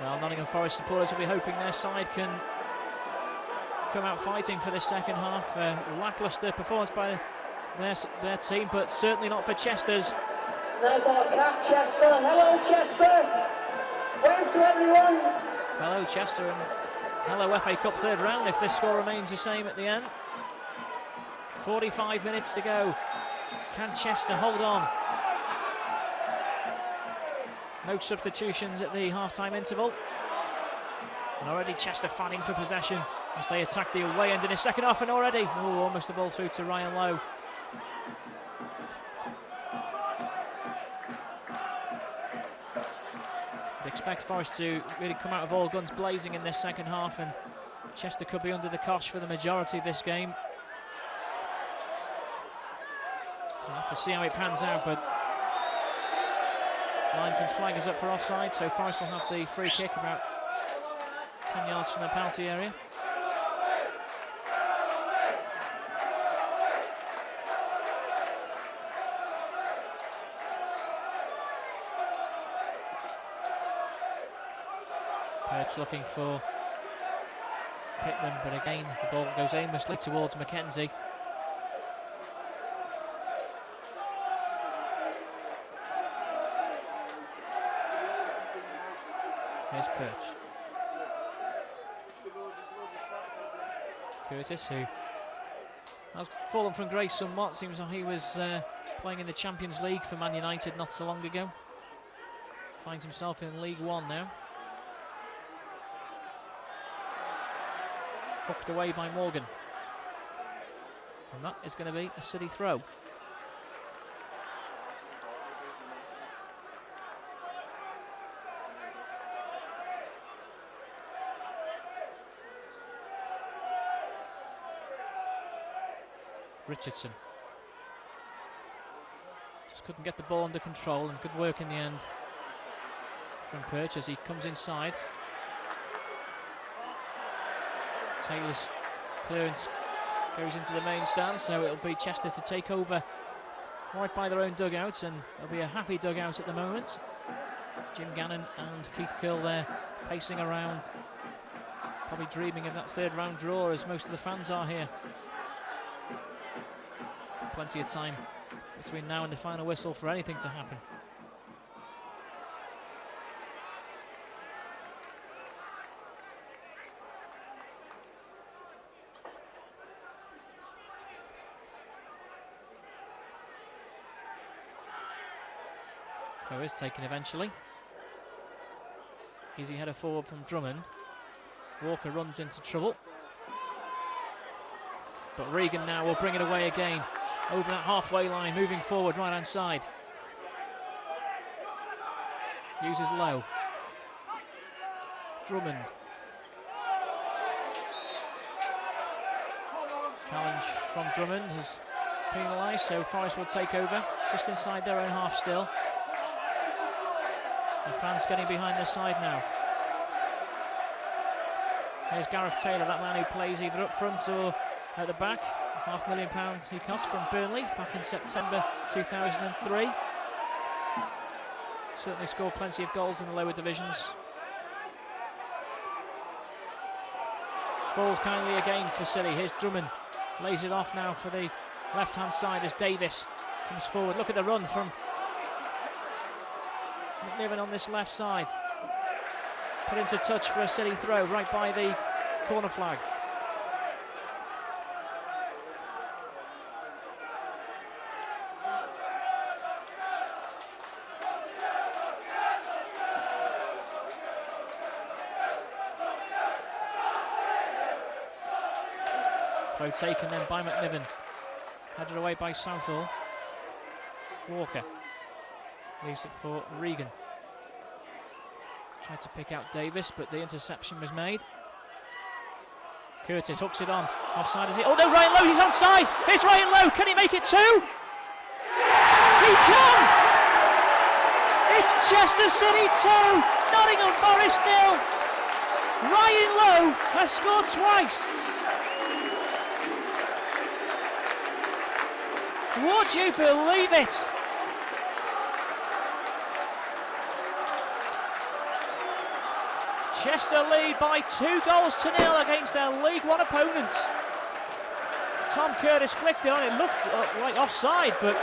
Well, Nottingham Forest supporters will be hoping their side can come out fighting for this second half. Lacklustre performance by their team, but certainly not for Chester's. There's our cap, Chester. Hello, Chester. Wave to everyone. Hello, Chester, and hello, FA Cup third round if this score remains the same at the end. 45 minutes to go. Can Chester hold on? No substitutions at the half-time interval. And already Chester fighting for possession as they attack the away end in the second half, and already almost the ball through to Ryan Lowe. I'd expect Forest to really come out of all guns blazing in this second half, and Chester could be under the cosh for the majority of this game. So we'll have to see how it pans out, but linesman's flag is up for offside, so Forest will have the free kick about 10 yards from the penalty area. Perch looking for Pittman, but again the ball goes aimlessly towards Mackenzie. Here's Perch. Curtis, who has fallen from grace somewhat, seems like he was playing in the Champions League for Man United not so long ago. Finds himself in League One now. Hooked away by Morgan. And that is going to be a City throw. Richardson just couldn't get the ball under control, and good work in the end from Perch as he comes inside. Taylor's clearance goes into the main stand, so it'll be Chester to take over right by their own dugouts, and it'll be a happy dugout at the moment. Jim Gannon and Keith Curl there pacing around, probably dreaming of that third round draw, as most of the fans are here. Plenty of time between now and the final whistle for anything to happen. Throw is taken eventually. Easy header forward from Drummond. Walker runs into trouble, but Regan now will bring it away again. Over that halfway line, moving forward, right hand side. Uses Low. Drummond. Challenge from Drummond is penalised, so Forest will take over just inside their own half still. The fans getting behind their side now. Here's Gareth Taylor, that man who plays either up front or at the back. £500,000 he cost from Burnley back in September 2003. Certainly scored plenty of goals in the lower divisions. Falls kindly again for City. Here's Drummond, lays it off now for the left hand side as Davis comes forward. Look at the run from McNiven on this left side. Put into touch for a City throw right by the corner flag. Throw taken then by McNiven. Headed away by Southall. Walker leaves it for Regan. Tried to pick out Davis, but the interception was made. Curtis hooks it on. Offside is it? Oh no, Ryan Lowe, he's onside! Here's Ryan Lowe, can he make it two? He can! It's Chester City 2, Nottingham Forest 0. Ryan Lowe has scored twice. Would you believe it? Chester lead by 2-0 against their League One opponents. Tom Curtis flicked it on, it looked like offside, but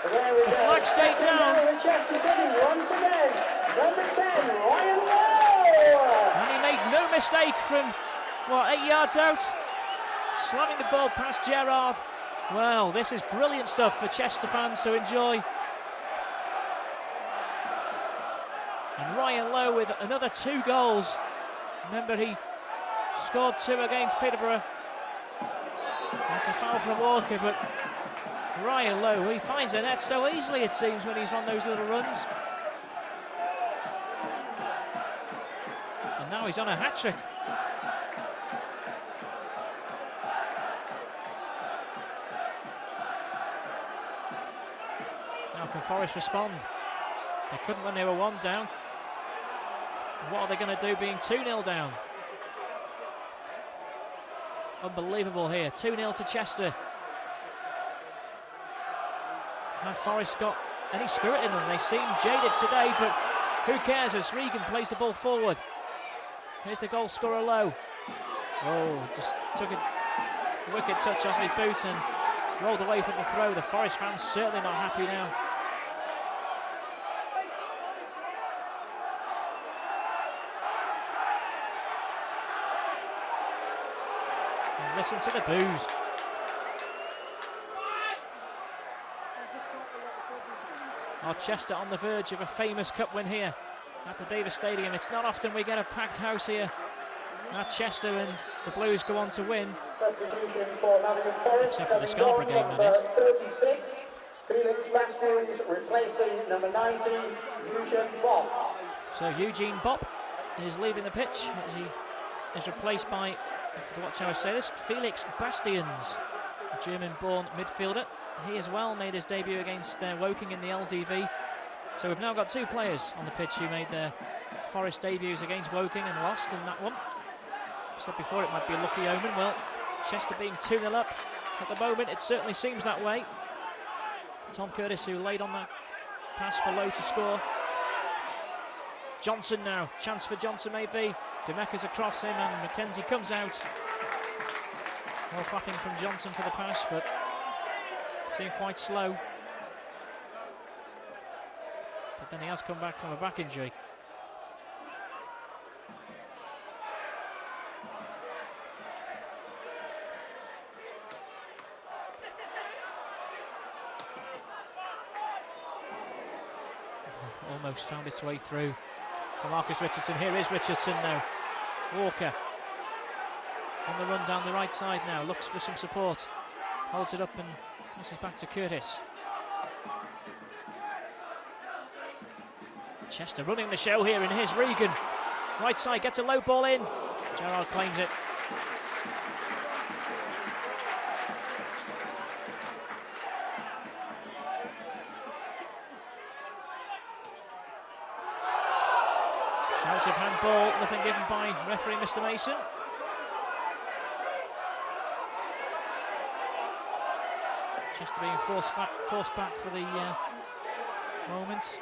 the flag stayed down. Once again, number 10, Ryan Lowe. And he made no mistake from, 8 yards out, slamming the ball past Gerrard. Well, this is brilliant stuff for Chester fans to enjoy. And Ryan Lowe with another 2 goals. Remember, he scored 2 against Peterborough. That's a foul from Walker, but Ryan Lowe, he finds the net so easily, it seems, when he's on those little runs. And now he's on a hat-trick. Now can Forest respond? They couldn't when they were 1 down. What are they going to do being 2-0 down? Unbelievable here, 2-0 to Chester. Have Forest got any spirit in them? They seem jaded today, but who cares as Regan plays the ball forward. Here's the goal scorer Lowe. Oh, just took a wicked touch off his boot and rolled away from the throw. The Forest fans certainly not happy now. And listen to the boos. Chester on the verge of a famous cup win here at the Davis Stadium. It's not often we get a packed house here at Chester and the Blues go on to win. Substitution for Nottingham Forest. Except for the Scarborough game, that is. 36, Felix Bastians replacing number 19, Eugene Bopp. So Eugene Bopp is leaving the pitch as he is replaced by, I forgot watch how I say this, Felix Bastians, a German-born midfielder. He as well made his debut against Woking in the LDV. So we've now got 2 players on the pitch who made their Forest debuts against Woking and lost in that one. I said before it might be a lucky omen. Well, Chester being 2-0 up at the moment, it certainly seems that way. Tom Curtis who laid on that pass for Lowe to score. Johnson now, chance for Johnson maybe. Demeca's across him and McKenzie comes out. More clapping from Johnson for the pass, but seemed quite slow. But then he has come back from a back injury. Almost found its way through for Marcus Richardson. Here is Richardson now. Walker on the run down the right side now, looks for some support, holds it up and this is back to Curtis. Chester running the show here, and here's Regan. Right side, gets a low ball in. Gerrard claims it. Shouts of handball, nothing given by referee Mr. Mason. Chester being forced back for the moments.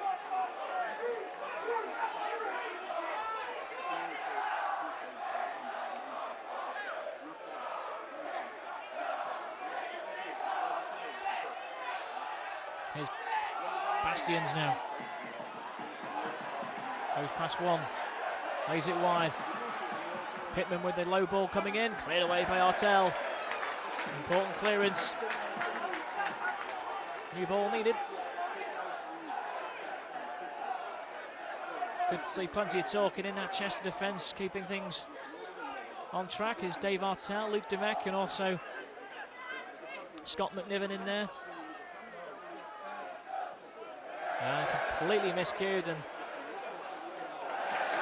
Here's Bastians now. Goes past 1. Lays it wide. Pittman with the low ball coming in. Cleared away by Artell. Important clearance. New ball needed. Good to see plenty of talking in that Chester defence, keeping things on track. Is Dave Artell, Luke Demek, and also Scott McNiven in there. Completely miscued, and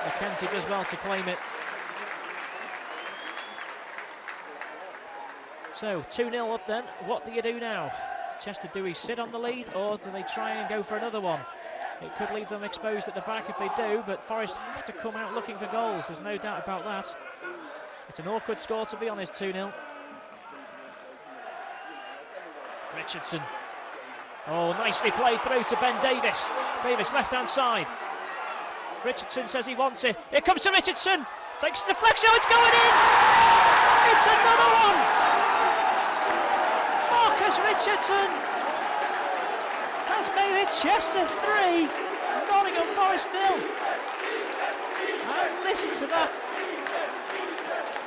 McKenzie does well to claim it. So 2-0 up then. What do you do now? Chester, do we sit on the lead or do they try and go for another one? It could leave them exposed at the back if they do, but Forest have to come out looking for goals, there's no doubt about that. It's an awkward score, to be honest, 2-0. Richardson. Oh, nicely played through to Ben Davis. Davis left-hand side. Richardson says he wants it. Here comes to Richardson. Takes the deflection. Oh, it's going in. It's another one. Marcus Richardson has made it Chester 3, Nottingham Forest 0. And listen to that.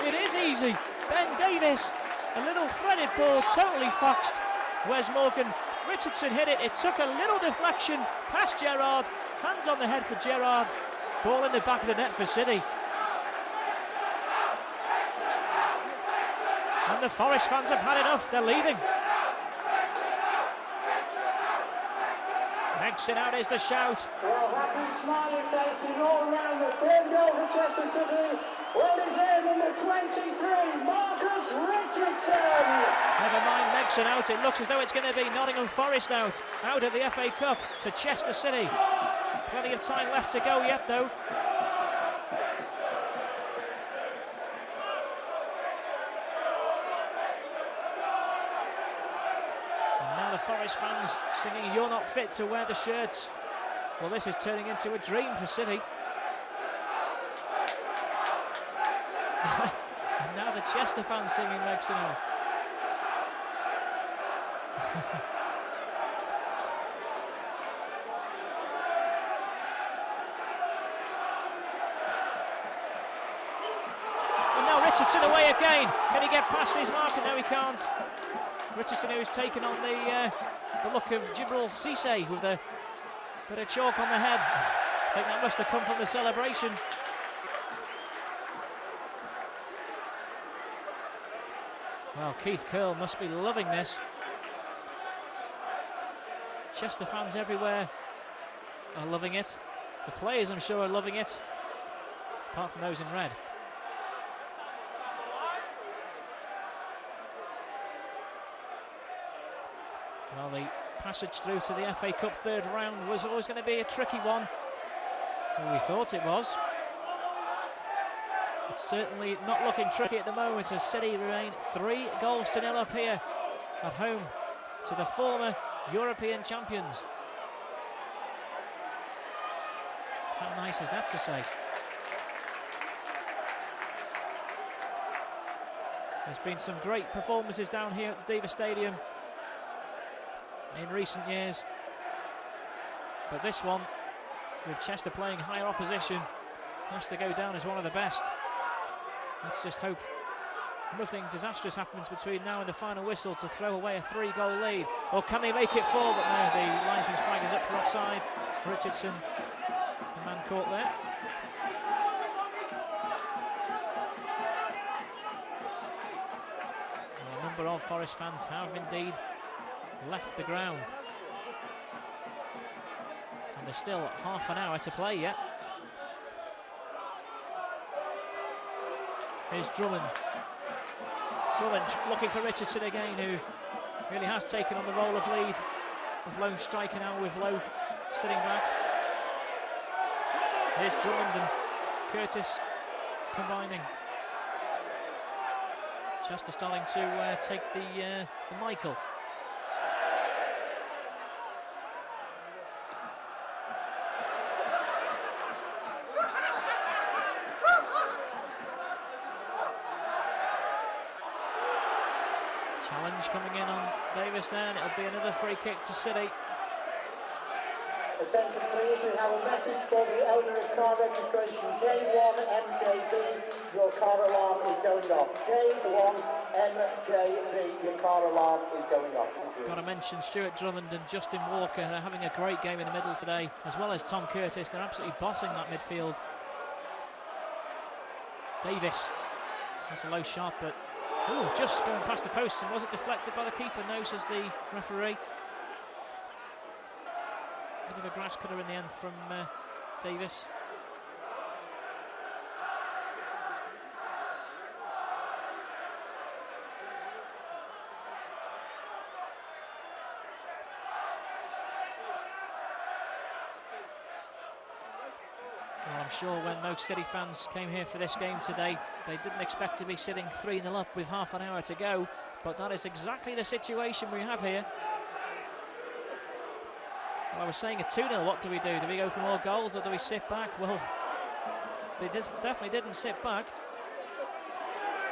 It is easy. Ben Davies, a little threaded ball, totally foxed. Wes Morgan, Richardson hit it. It took a little deflection past Gerrard. Hands on the head for Gerrard. Ball in the back of the net for City. And the Forest fans have had enough. They're leaving. Megson out is the shout. Well, happy smiling faces all around the third goal for Chester City. Well, is there number 23, Marcus Richardson. Never mind Megson out. It looks as though it's going to be Nottingham Forest out of the FA Cup to Chester City. Plenty of time left to go yet, though. Forest fans singing "You're not fit to wear the shirts." Well, this is turning into a dream for City. And now the Chester fans singing Megson out. And now Richardson away again. Can he get past his marker? No, he can't. Richardson, who's taken on the look of Jibril Cisse with a bit of chalk on the head. I think that must have come from the celebration. Well, Keith Curle must be loving this. Chester fans everywhere are loving it. The players, I'm sure, are loving it, apart from those in red. Well, the passage through to the FA Cup third round was always going to be a tricky one. Well, we thought it was. It's certainly not looking tricky at the moment as City remain 3-0 up here at home to the former European champions. How nice is that to say? There's been some great performances down here at the Davis Stadium in recent years, but this one, with Chester playing higher opposition, has to go down as one of the best. Let's just hope nothing disastrous happens between now and the final whistle to throw away a 3-goal lead. Or can they make it 4? But no, the linesman's flag is up for offside. Richardson, the man caught there. Well, a number of Forest fans have indeed left the ground, and there's still half an hour to play yet. Here's Drummond. Drummond looking for Richardson again, who really has taken on the role of lead, of lone striker now with Lowe sitting back. Here's Drummond and Curtis combining. Chester starting to take the Michael. Challenge coming in on Davis there, and it'll be another free kick to City. Attention please, we have a message for the owner of car registration J1MJB. Your car alarm is going off. J1MJB, your car alarm is going off. Got to mention Stuart Drummond and Justin Walker. They're having a great game in the middle today, as well as Tom Curtis. They're absolutely bossing that midfield. Davis, that's a low shot, but just going past the post, and was it deflected by the keeper? No, says the referee. Bit of a grass cutter in the end from Davis. Well, I'm sure when most City fans came here for this game today, they didn't expect to be sitting 3-0 up with half an hour to go, but that is exactly the situation we have here. Well, I was saying a 2-0, what do we do? Do we go for more goals or do we sit back? Well, they definitely didn't sit back.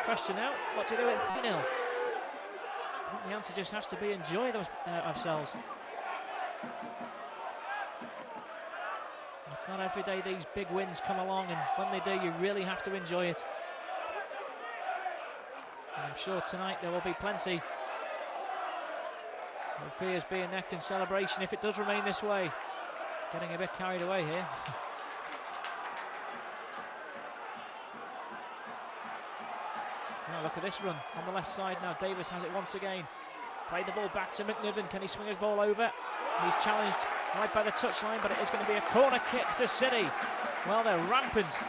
Question now, what do we do at 3-0? I think the answer just has to be enjoy ourselves. It's not every day these big wins come along, and when they do, you really have to enjoy it. And I'm sure tonight there will be plenty of beers being necked in celebration if it does remain this way. Getting a bit carried away here. Now look at this run on the left side now. Davis has it once again. Played the ball back to McNiven. Can he swing a ball over? He's challenged right by the touchline, but it is going to be a corner kick to City. Well, they're rampant.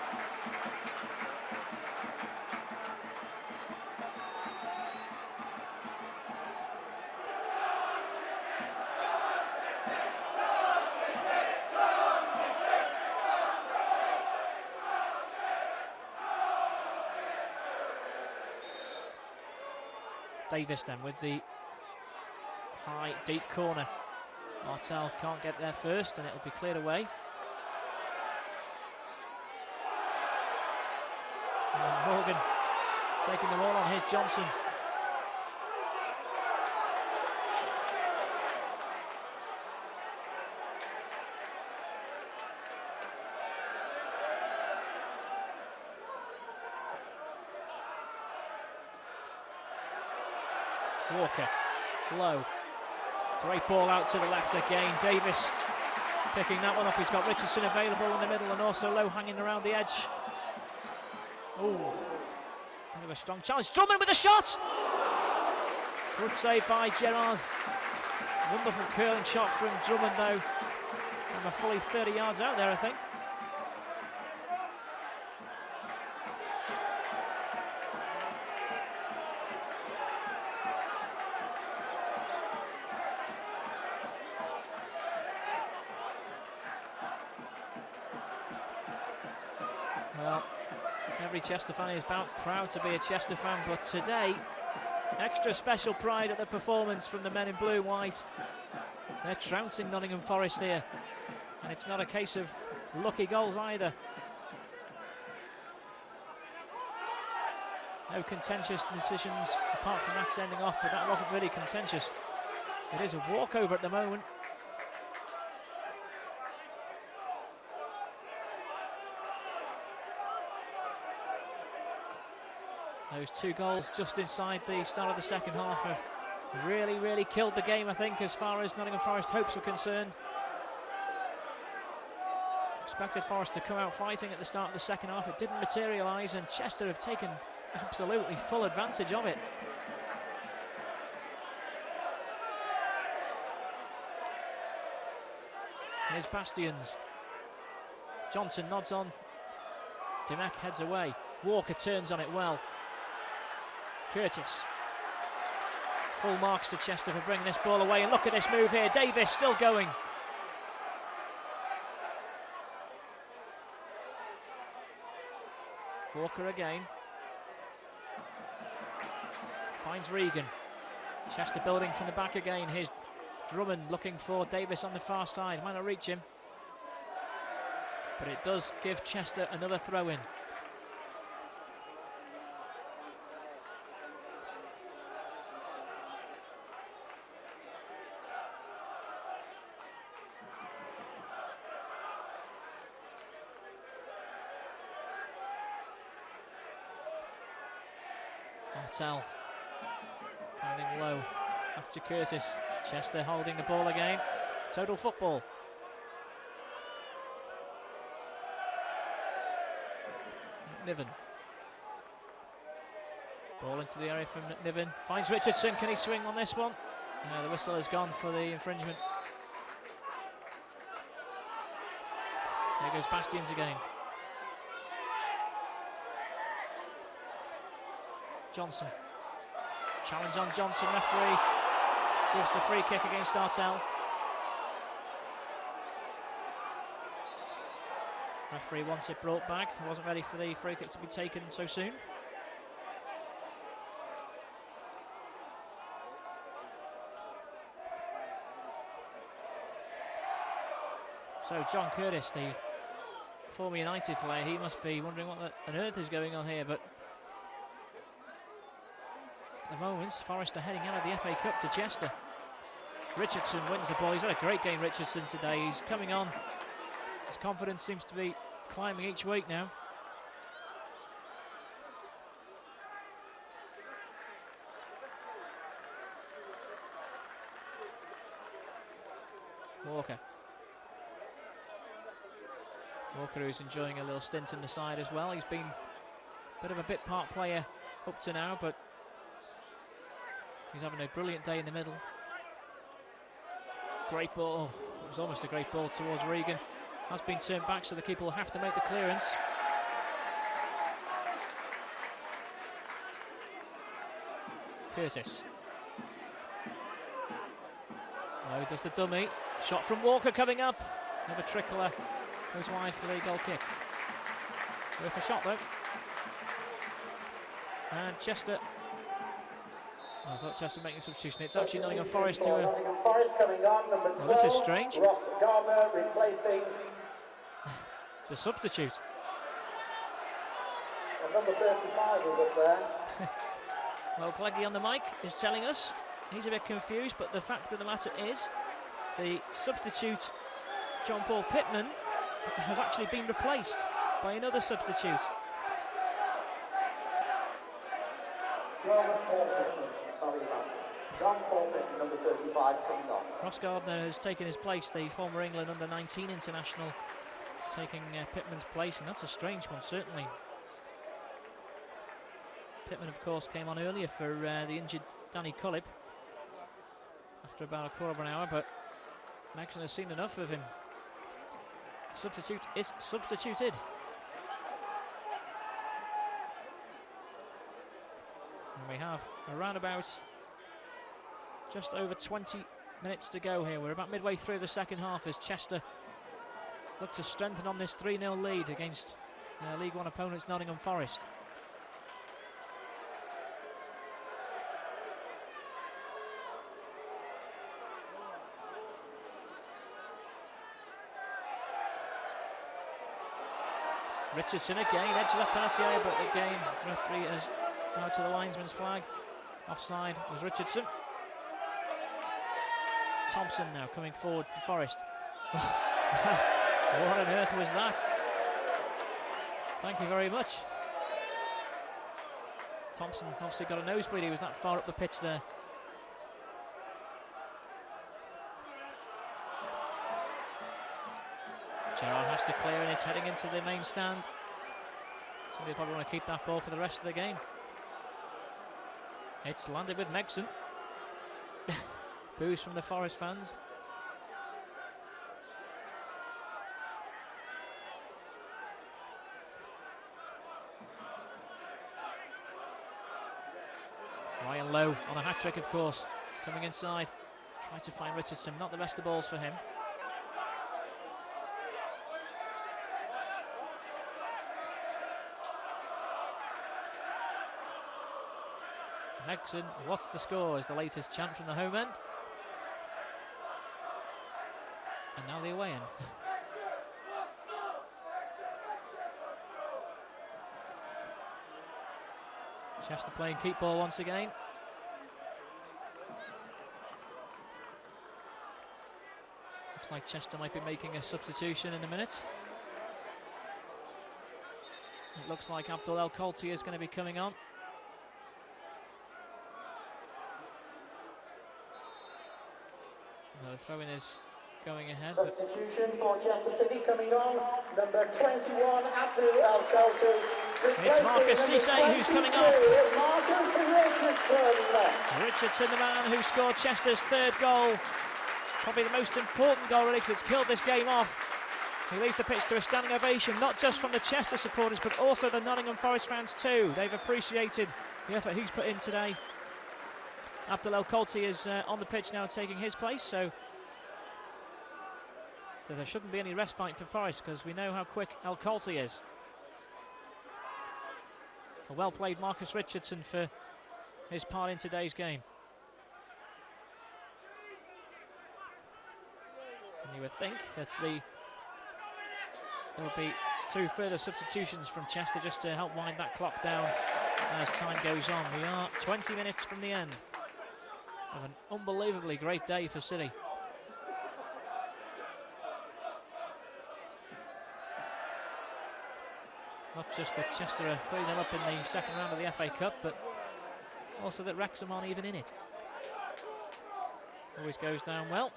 Davis then with the high, deep corner. Martel can't get there first and it'll be cleared away. And Morgan taking the ball on, here's Johnson. Walker, low, great ball out to the left again. Davis picking that one up. He's got Richardson available in the middle and also Low hanging around the edge. Oh, kind of a strong challenge. Drummond with a shot. Good save by Gerrard. Wonderful curling shot from Drummond though. From a fully 30 yards out there, I think. Well, every Chester fan is proud to be a Chester fan, but today, extra special pride at the performance from the men in blue and white. They're trouncing Nottingham Forest here, and it's not a case of lucky goals either. No contentious decisions apart from that sending off, but that wasn't really contentious. It is a walkover at the moment. Those two goals just inside the start of the second half have really killed the game, I think, as far as Nottingham Forest hopes are concerned. Expected Forest to come out fighting at the start of the second half. It didn't materialise, and Chester have taken absolutely full advantage of it. Here's Bastions. Johnson nods on. Dimek heads away. Walker turns on it well. Curtis. Full marks to Chester for bringing this ball away, and look at this move here. Davis still going. Walker again. Finds Regan. Chester building from the back again. Here's Drummond looking for Davis on the far side. Might not reach him, but it does give Chester another throw in. Martel finding Low, back to Curtis. Chester holding the ball again. Total football. McNiven. Ball into the area from McNiven. Finds Richardson. Can he swing on this one? No, the whistle has gone for the infringement. There goes Bastions again. Johnson. Challenge on Johnson. Referee gives the free kick against Artel. Referee wants it brought back. He wasn't ready for the free kick to be taken so soon. So John Curtis, the former United player, he must be wondering what on earth is going on here, but at the moment Forest are heading out of the FA Cup to Chester. Richardson wins the ball. He's had a great game, Richardson, today. He's coming on. His confidence seems to be climbing each week now. Walker, who's enjoying a little stint in the side as well. He's been a bit of a bit part player up to now, but he's having a brilliant day in the middle. Great ball. It was almost a great ball towards Regan. Has been turned back, so the keeper will have to make the clearance. Curtis. No, he does the dummy. Shot from Walker coming up. Another trickler. Goes wide for the goal kick. Worth a shot though. And Chester. I thought Chester making a substitution. It's actually Nottingham Forest who Nottingham Forest coming on, number 12. Well, this is strange. Ross Garner replacing the substitute. well, number 35 is up there. Well, Gleggy on the mic is telling us he's a bit confused, but the fact of the matter is the substitute, John Paul Pittman, has actually been replaced by another substitute. John Paul Pittman, number 35, coming on. Ross Gardner has taken his place, the former England under-19 international, taking Pittman's place, and that's a strange one, certainly. Pittman, of course, came on earlier for the injured Danny Cullip after about a quarter of an hour, but Megson has seen enough of him. Substitute is substituted. And we have around about just over 20 minutes to go here. We're about midway through the second half as Chester look to strengthen on this 3-0 lead against League One opponents Nottingham Forest. Richardson again, edge left penalty area, but again, referee has now to the linesman's flag. Offside was Richardson. Thompson now coming forward for Forest. What on earth was that? Thank you very much. Thompson obviously got a nosebleed, he was that far up the pitch there. Gerrard has to clear and it's heading into the main stand. Somebody probably want to keep that ball for the rest of the game. It's landed with Megson. Boos from the Forest fans. Ryan Lowe on a hat-trick, of course, coming inside. Try to find Richardson, not the best of balls for him. Megson, what's the score, is the latest chant from the home end. And now the away end. Chester playing keep ball once again. Looks like Chester might be making a substitution in a minute. It looks like Abdul El Khalti is going to be coming on. The throw-in is going ahead. Substitution for Chester City coming on. Number 21, Abdul El Khalti. It's Marcus Cisse who's coming off. Richardson. Richardson, the man who scored Chester's third goal. Probably the most important goal, really, because it's killed this game off. He leads the pitch to a standing ovation, not just from the Chester supporters, but also the Nottingham Forest fans too. They've appreciated the effort he's put in today. Abdul El Khalti is on the pitch now, taking his place, so there shouldn't be any respite for Forest, because we know how quick El Khalti is. A well played Marcus Richardson for his part in today's game. And you would think that the There will be 2 further substitutions from Chester just to help wind that clock down as time goes on. We are 20 minutes from the end of an unbelievably great day for City. Not just that Chester are 3-0 up in the second round of the FA Cup, but also that Wrexham aren't even in it. Always goes down well.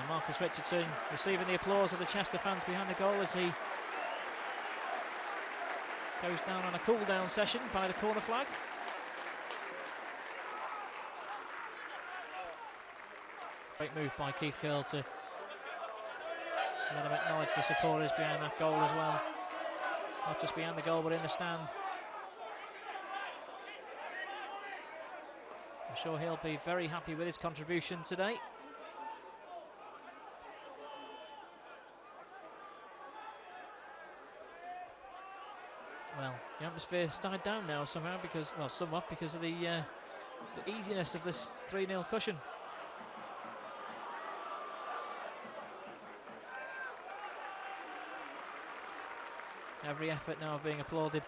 Marcus Richardson receiving the applause of the Chester fans behind the goal as he goes down on a cool-down session by the corner flag. Great move by Keith Curl to let him acknowledge the supporters behind that goal as well. Not just behind the goal, but in the stand. I'm sure he'll be very happy with his contribution today. Well, the atmosphere's died down now somehow because, well, somewhat because of the easiness of this 3-0 cushion. Every effort now being applauded.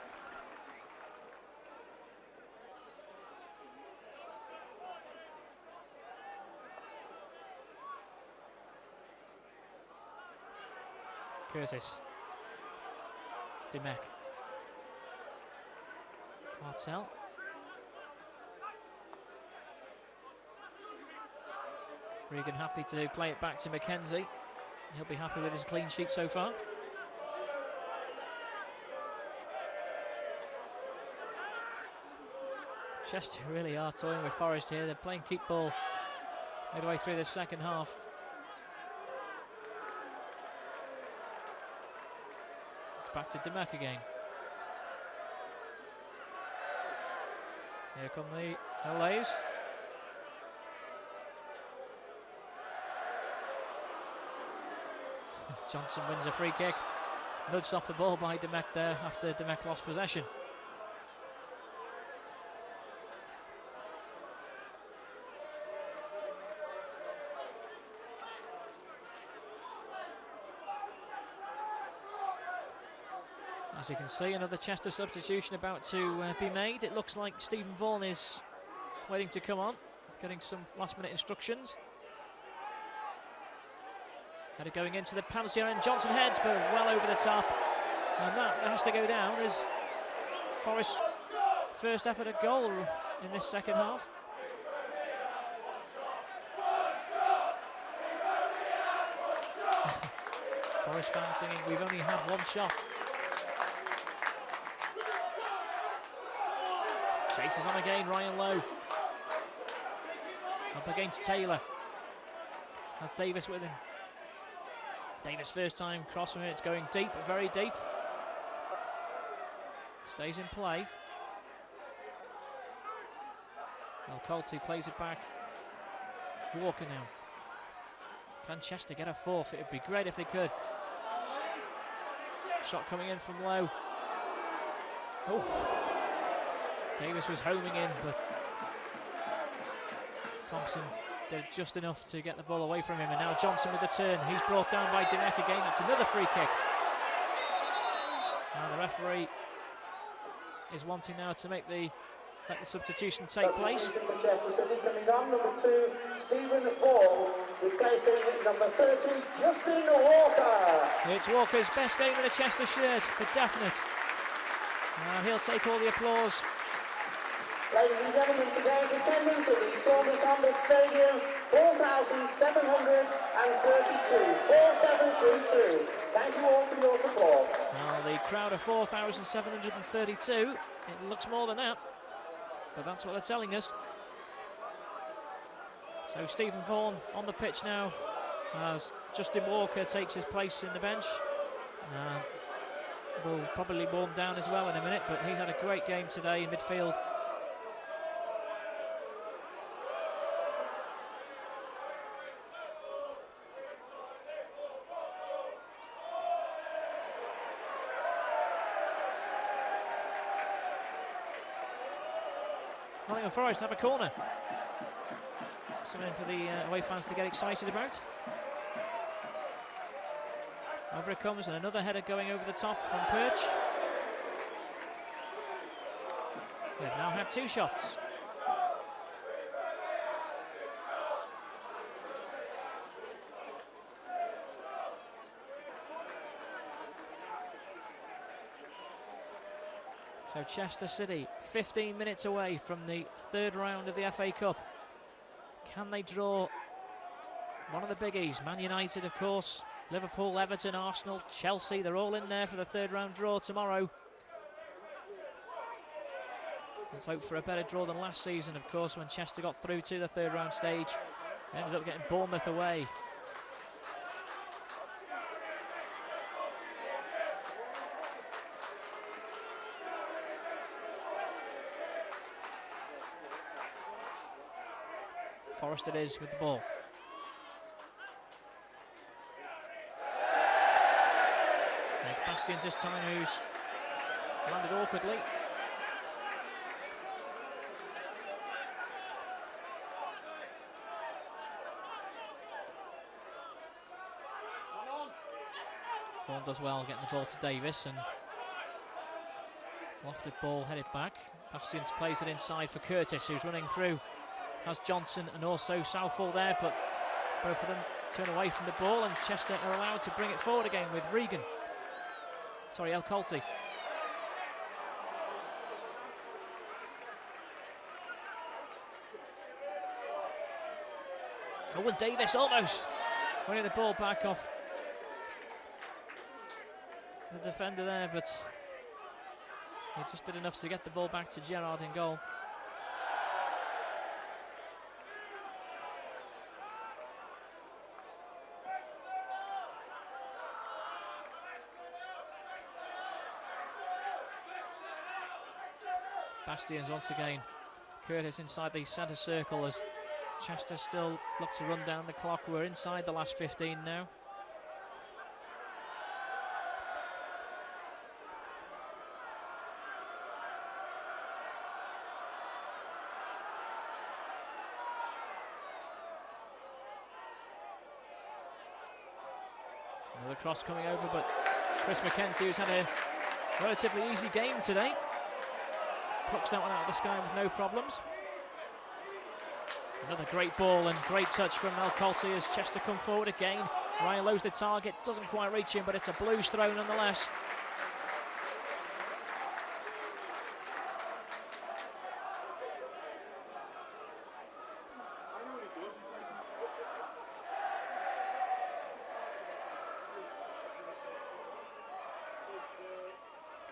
Curtis. Dimek. Martel. Regan happy to play it back to Mackenzie. He'll be happy with his clean sheet so far. Chester really are toying with Forest here. They're playing keep ball midway through the second half. It's back to Dimek again. Here come the LAs. Johnson wins a free kick. Nudged off the ball by Dimek there after Dimek lost possession. As you can see, another Chester substitution about to be made. It looks like Stephen Vaughan is waiting to come on. He's getting some last-minute instructions. Header going into the penalty area, and Johnson heads, but well over the top. And that has to go down as Forest's first effort at goal in this second half. Forest fans singing, "We've only had one shot." Chases on again, Ryan Lowe. Up against Taylor. Has Davis with him. Davis first time cross from it, it's going deep, very deep. Stays in play. Well, Colty plays it back. Walker now. Can Chester get a fourth? It would be great if they could. Shot coming in from Lowe. Oh. Davis was homing in, but Thompson did just enough to get the ball away from him, and now Johnson with the turn. He's brought down by Dimek again. That's another free kick. And the referee is wanting now to let the substitution take place. Coming on, number 2, Stephen Vaughan, replacing number 30, Justin Walker. It's Walker's best game in a Chester shirt, for definite. He'll take all the applause. Ladies and gentlemen, today's attendance at the Saunders Hamlet Stadium, 4,732. 4,732. Thank you all for your support. Well, the crowd of 4,732. It looks more than that, but that's what they're telling us. So Stephen Vaughan on the pitch now as Justin Walker takes his place in the bench. Will probably warm down as well in a minute, but he's had a great game today in midfield. Nottingham Forest have a corner. something for the away fans to get excited about. Over it comes, and another header going over the top from Perch. They've now had 2 shots. So Chester City, 15 minutes away from the 3rd round of the FA Cup. Can they draw one of the biggies? Man United, of course, Liverpool, Everton, Arsenal, Chelsea, they're all in there for the 3rd round draw tomorrow. Let's hope for a better draw than last season, of course, when Chester got through to the 3rd round stage. They ended up getting Bournemouth away. Forrest it is with the ball. There's Bastions this time, who's landed awkwardly. Vaughan does well getting the ball to Davis, and lofted ball headed back. Bastions plays it inside for Curtis, who's running through. Has Johnson and also Southall there, but both of them turn away from the ball, and Chester are allowed to bring it forward again with Regan. Sorry, El Colty. Oh, and Davis almost winning the ball back off the defender there, but he just did enough to get the ball back to Gerrard in goal. Bastions once again. Curtis inside the centre circle as Chester still look to run down the clock. We're inside the last 15 now. Another cross coming over, but Chris McKenzie, who's had a relatively easy game today, plucks that one out of the sky with no problems. Another great ball and great touch from Mel Colty as Chester come forward again. Ryan Lowe's the target, doesn't quite reach him, but it's a Blues throw nonetheless.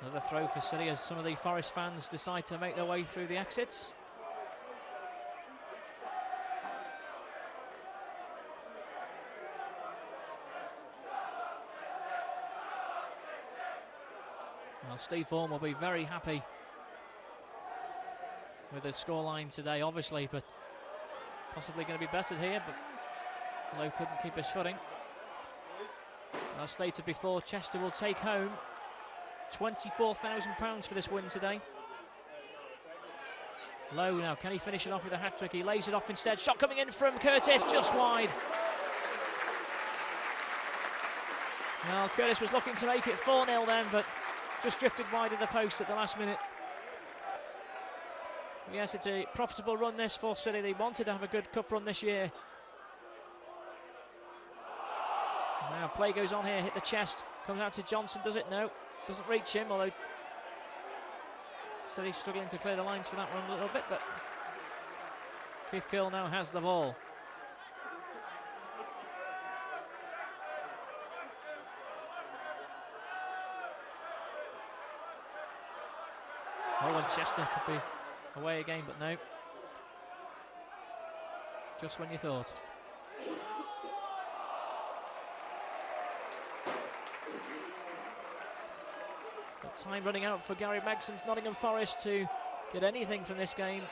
Another throw for City as some of the Forest fans decide to make their way through the exits. Well, Steve Vaughan will be very happy with the scoreline today, obviously, but possibly going to be bettered here, but Lowe couldn't keep his footing. As stated before, Chester will take home £24,000 for this win today. Lowe now, can he finish it off with a hat-trick? He lays it off instead. Shot coming in from Curtis, just wide. Well, Curtis was looking to make it 4-0 then, but just drifted wide of the post at the last minute. Yes, it's a profitable run this for City. They wanted to have a good cup run this year. Now play goes on here, hit the chest, comes out to Johnson, does it? No, doesn't reach him, although City struggling to clear the lines for that one a little bit, but Keith Curl now has the ball. Oh, and Chester could be away again, but no. Just when you thought. But time running out for Gary Megson's Nottingham Forest to get anything from this game.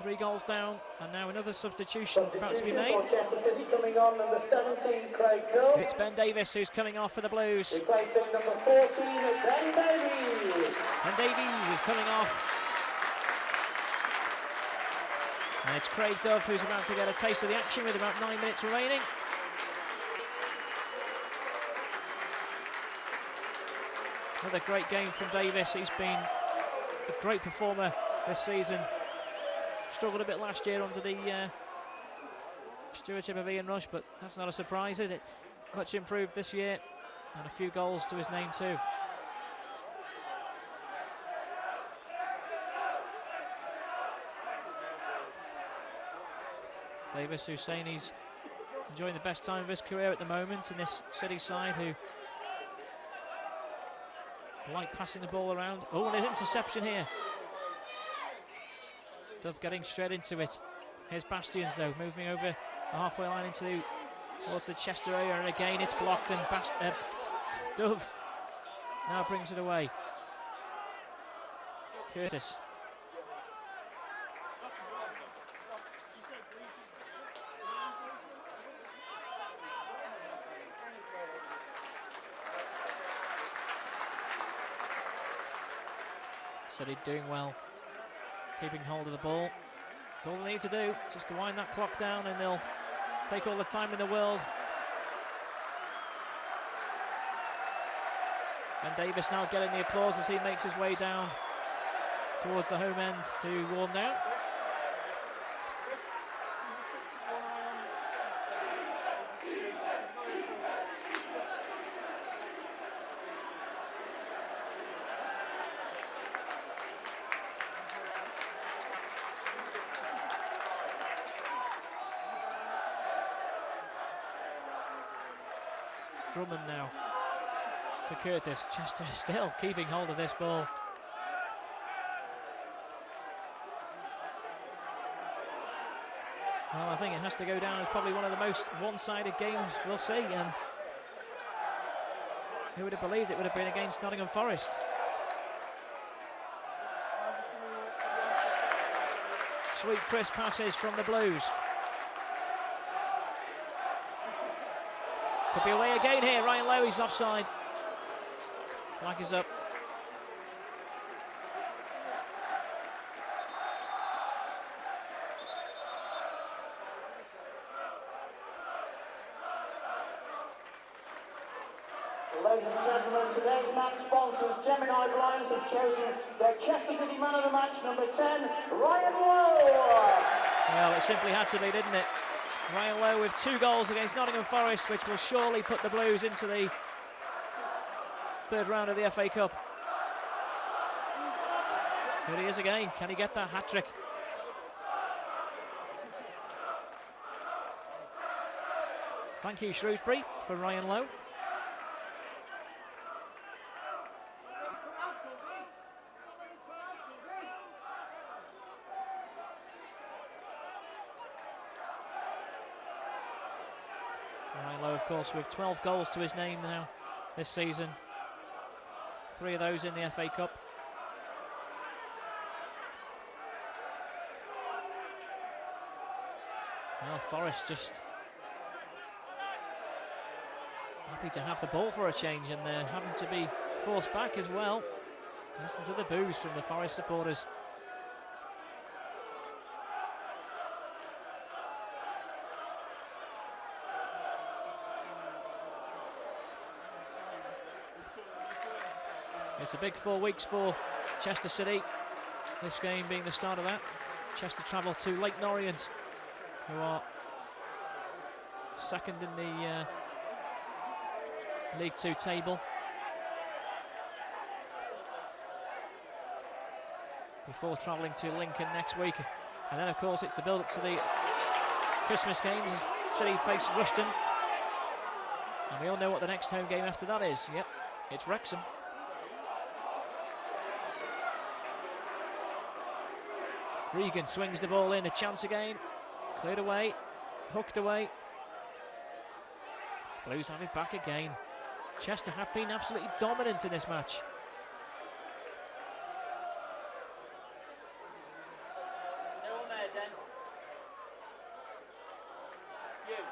3 goals down, and now another substitution about to be made. Chester City coming on, number 17, Craig Gill. It's Ben Davis who's coming off for the Blues. Replacing number 14, Ben Davies. Ben Davies is coming off. And it's Craig Dove who's about to get a taste of the action with about 9 minutes remaining. Another great game from Davis. He's been a great performer this season. Struggled a bit last year under the stewardship of Ian Rush, but that's not a surprise, is it? Much improved this year, and a few goals to his name too. Davis, who's saying he's enjoying the best time of his career at the moment in this City side, who like passing the ball around. Oh, and an interception here. Dove getting straight into it. Here's Bastions though, moving over the halfway line towards the Chester area, and again it's blocked, and Dove now brings it away. Curtis. City doing well, keeping hold of the ball. That's all they need to do, just to wind that clock down, and they'll take all the time in the world. And Davis now getting the applause as he makes his way down towards the home end to warm down. Drummond now to Curtis. Chester still keeping hold of this ball. Well, I think it has to go down as probably one of the most one-sided games we'll see. Who would have believed it would have been against Nottingham Forest? Sweet crisp passes from the Blues. Could be away again here. Ryan Lowe, he's offside. Flag is up. Ladies and gentlemen, today's match sponsors, Gemini Blinds, have chosen their Chester City man of the match, number 10, Ryan Lowe. Well, it simply had to be, didn't it? Ryan Lowe with 2 goals against Nottingham Forest, which will surely put the Blues into the third round of the FA Cup. Here he is again. Can he get that hat-trick? Thank you, Shrewsbury, for Ryan Lowe. Ryan Lowe, of course, with 12 goals to his name now this season. 3 of those in the FA Cup. Well, Forest just happy to have the ball for a change, and they're having to be forced back as well. Listen to the boos from the Forest supporters. It's a big 4 weeks for Chester City, this game being the start of that. Chester travel to Lake Norient, who are second in the League 2 table. Before travelling to Lincoln next week. And then, of course, it's the build-up to the Christmas games as City face Rushden. And we all know what the next home game after that is. Yep, it's Wrexham. Regan swings the ball in, a chance again. Cleared away, hooked away. Blues have it back again. Chester have been absolutely dominant in this match. They're all there, Dan. You.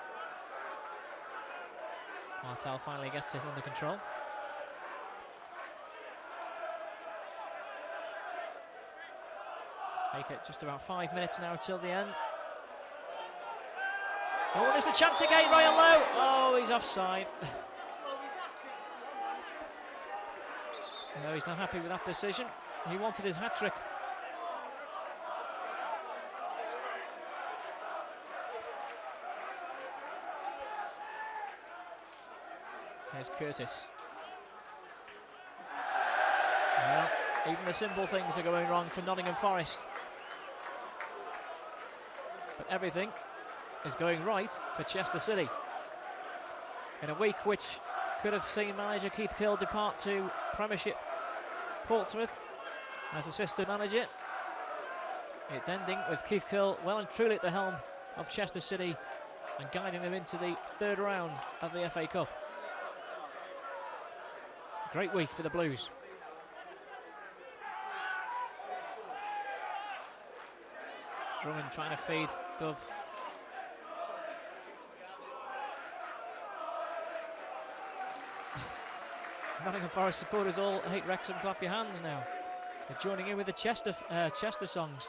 Martel finally gets it under control. Make it just about 5 minutes now till the end. Oh, there's the chance again, Ryan Lowe. Oh, he's offside. No, he's not happy with that decision. He wanted his hat-trick. Here's Curtis. Well, even the simple things are going wrong for Nottingham Forest. But everything is going right for Chester City. In a week which could have seen manager Keith Kill depart to Premiership Portsmouth as assistant manager, it's ending with Keith Kill well and truly at the helm of Chester City and guiding them into the third round of the FA Cup. Great week for the Blues. Drummond trying to feed Dove. Nottingham Forest supporters all hate Wrexham, clap your hands now. They're joining in with the Chester songs.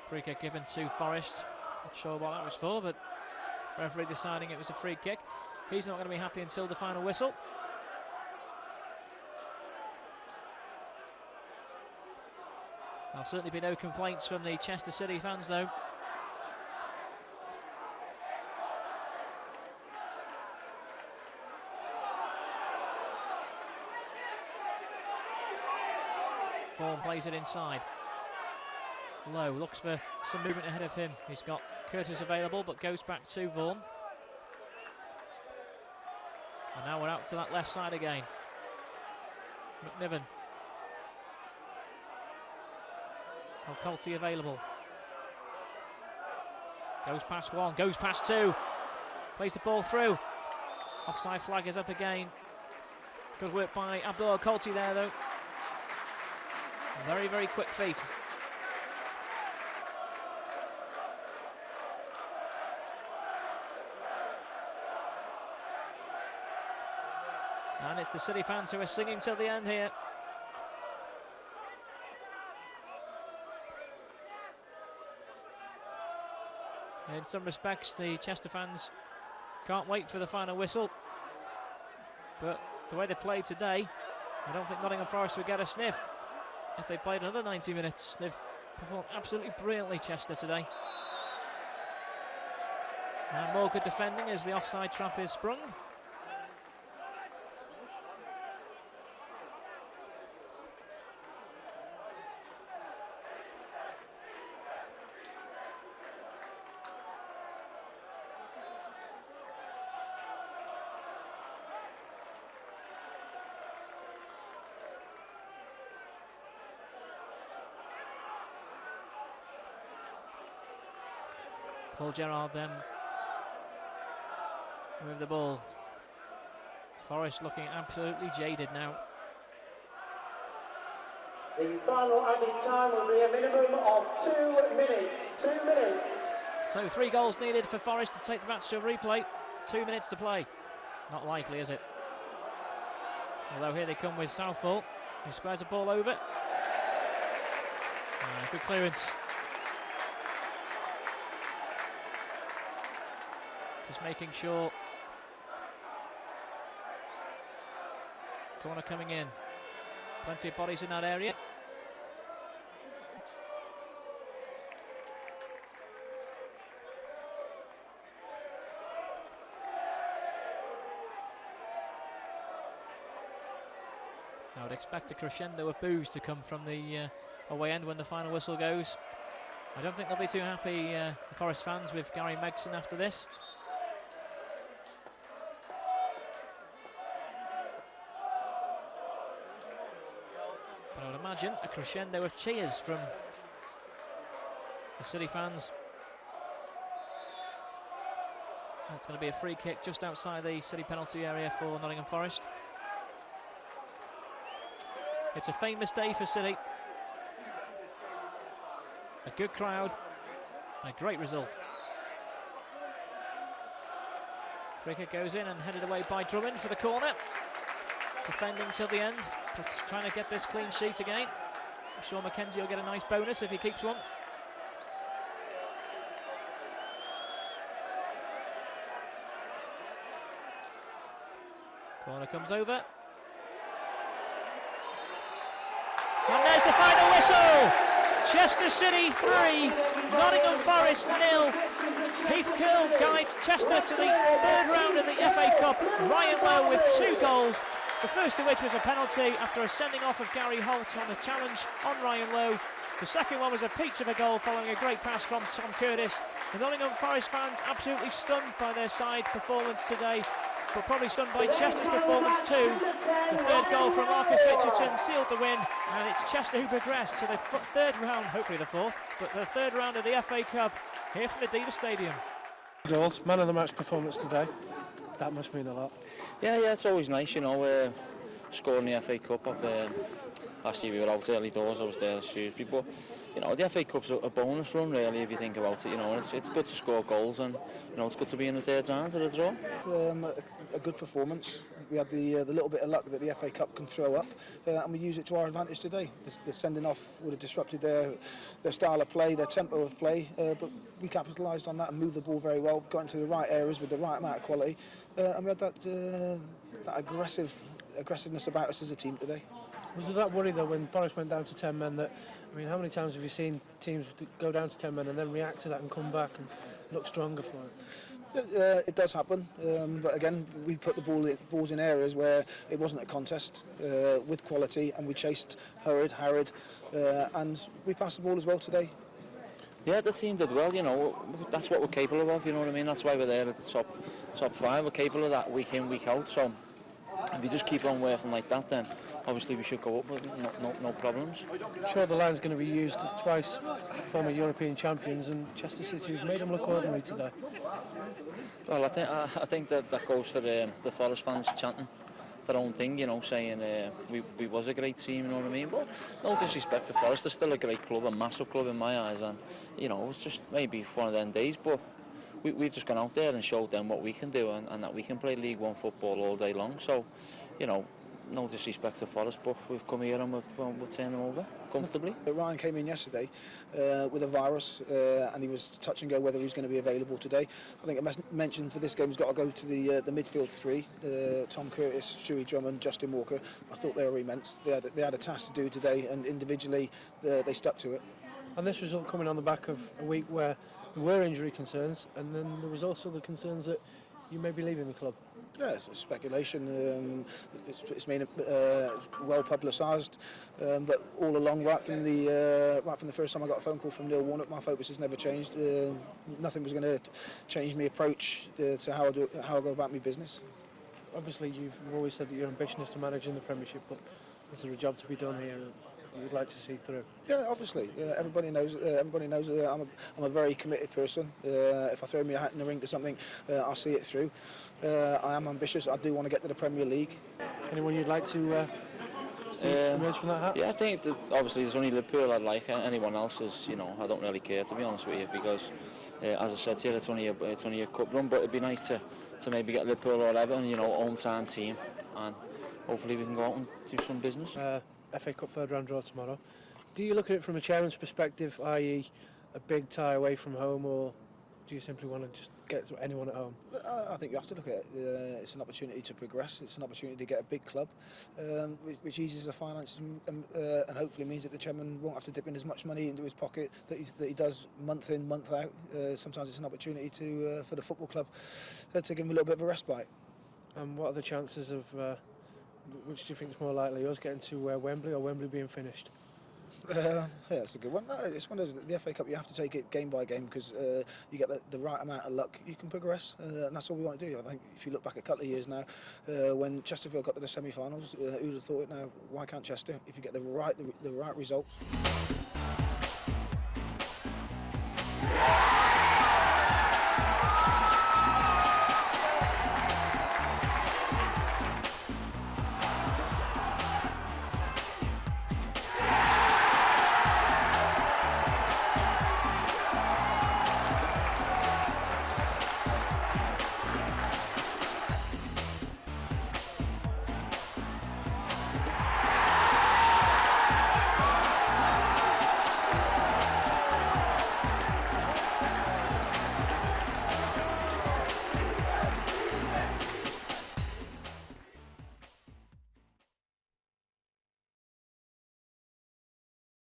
Free kick given to Forest. Not sure what that was for, but referee deciding it was a free kick. He's not going to be happy until the final whistle. There'll certainly be no complaints from the Chester City fans, though. Vaughan plays it inside. Lowe looks for some movement ahead of him. He's got Curtis available, but goes back to Vaughan. And now we're out to that left side again. McNiven. Colty available. Goes past one, goes past two. Plays the ball through. Offside flag is up again. Good work by Abdul Colty there, though. Very, very quick feet. And it's the City fans who are singing till the end here. In some respects, the Chester fans can't wait for the final whistle. But the way they played today, I don't think Nottingham Forest would get a sniff if they played another 90 minutes. They've performed absolutely brilliantly, Chester, today. And more good defending as the offside trap is sprung. Paul Gerrard then with the ball. Forest looking absolutely jaded now. The final added time will be a minimum of 2 minutes. 2 minutes. So 3 goals needed for Forest to take the match to a replay. 2 minutes to play. Not likely, is it? Although here they come with Southall, who squares the ball over. Good clearance. Just making sure. Corner coming in. Plenty of bodies in that area. I would expect a crescendo of boos to come from the away end when the final whistle goes. I don't think they'll be too happy, the Forest fans, with Gary Megson after this. But I would imagine a crescendo of cheers from the City fans. That's going to be a free kick just outside the City penalty area for Nottingham Forest. It's a famous day for City. A good crowd, and a great result. Free kick goes in and headed away by Drummond for the corner. Defending till the end, but trying to get this clean sheet again. I'm sure Mackenzie will get a nice bonus if he keeps one. Corner comes over. And there's the final whistle! Chester City 3, Nottingham Forest 0. Heath Curl guides Chester to the third round of the FA Cup. Ryan Lowe with 2 goals. The first of which was a penalty after a sending off of Gary Holt on a challenge on Ryan Lowe. The second one was a peach of a goal following a great pass from Tom Curtis. The Nottingham Forest fans absolutely stunned by their side performance today, but probably stunned by Chester's performance too. The third goal from Marcus Richardson sealed the win, and it's Chester who progressed to the third round, hopefully the fourth, but the third round of the FA Cup here from the Diva Stadium. Goals, man of the match performance today. That must mean a lot. Yeah, it's always nice, you know, scoring the FA Cup. Last year we were out early doors, I was there Tuesday, but you know, the FA Cup's a bonus run really if you think about it, you know, and it's good to score goals, and you know, it's good to be in the third round of the draw. A good performance. We had the little bit of luck that the FA Cup can throw up, and we use it to our advantage today. The sending off would have disrupted their style of play, their tempo of play, but we capitalised on that and moved the ball very well, got into the right areas with the right amount of quality, and we had that aggressiveness about us as a team today. Was there that worry though when Forest went down to 10 men that, I mean, how many times have you seen teams go down to 10 men and then react to that and come back and look stronger for it? It does happen, but again, we put the balls in areas where it wasn't a contest with quality, and we chased, harried, and we passed the ball as well today. Yeah, the team did well, you know, that's what we're capable of, you know what I mean, that's why we're there at the top 5, we're capable of that week in, week out, so if you just keep on working like that, then obviously we should go up with no problems. I'm sure the line's going to be used twice, former European champions, and Chester City have made them look ordinary today. Well, I think that goes for the Forest fans chanting their own thing, you know, saying we was a great team, you know what I mean, but no disrespect to Forest, they're still a great club, a massive club in my eyes, and you know, it's just maybe one of them days, but we've just gone out there and showed them what we can do, and that we can play League One football all day long, so, you know, no disrespect to Forest, but we've come here and we've turned them over comfortably. Ryan came in yesterday with a virus, and he was touch and go whether he's going to be available today. I think I mentioned for this game he's got to go to the midfield 3, Tom Curtis, Stewie Drummond, Justin Walker. I thought they were immense. They had a task to do today, and individually they stuck to it. And this result coming on the back of a week where there were injury concerns, and then there was also the concerns that you may be leaving the club. Yeah, it's speculation. It's been well publicised, but all along, right from the first time I got a phone call from Neil Warnock, my focus has never changed. Nothing was going to change my approach to how I go about my business. Obviously, you've always said that your ambition is to manage in the Premiership, but is there a job to be done here that you'd like to see through? Yeah, obviously. Everybody knows. I'm a very committed person. If I throw my hat in the ring to something, I'll see it through. I am ambitious. I do want to get to the Premier League. Anyone you'd like to see emerge from that hat? Yeah, I think that obviously there's only Liverpool I'd like. Anyone else is, you know, I don't really care, to be honest with you, because as I said to you, it's only a cup run, but it'd be nice to maybe get Liverpool or Everton, you know, home-time team, and hopefully we can go out and do some business. FA Cup third round draw tomorrow. Do you look at it from a chairman's perspective, i.e. a big tie away from home, or do you simply want to just get anyone at home? I think you have to look at it. It's an opportunity to progress. It's an opportunity to get a big club, which eases the finances and hopefully means that the chairman won't have to dip in as much money into his pocket that he does month in, month out. Sometimes it's an opportunity for the football club to give him a little bit of a respite. And what are the chances of, which do you think is more likely, us getting to Wembley or Wembley being finished? Yeah, that's a good one. No, it's one of those, the FA Cup, you have to take it game by game, because you get the right amount of luck, you can progress, and that's all we want to do. I think if you look back a couple of years now, when Chesterfield got to the semi-finals, who'd have thought it now? Why can't Chester? If you get the right result.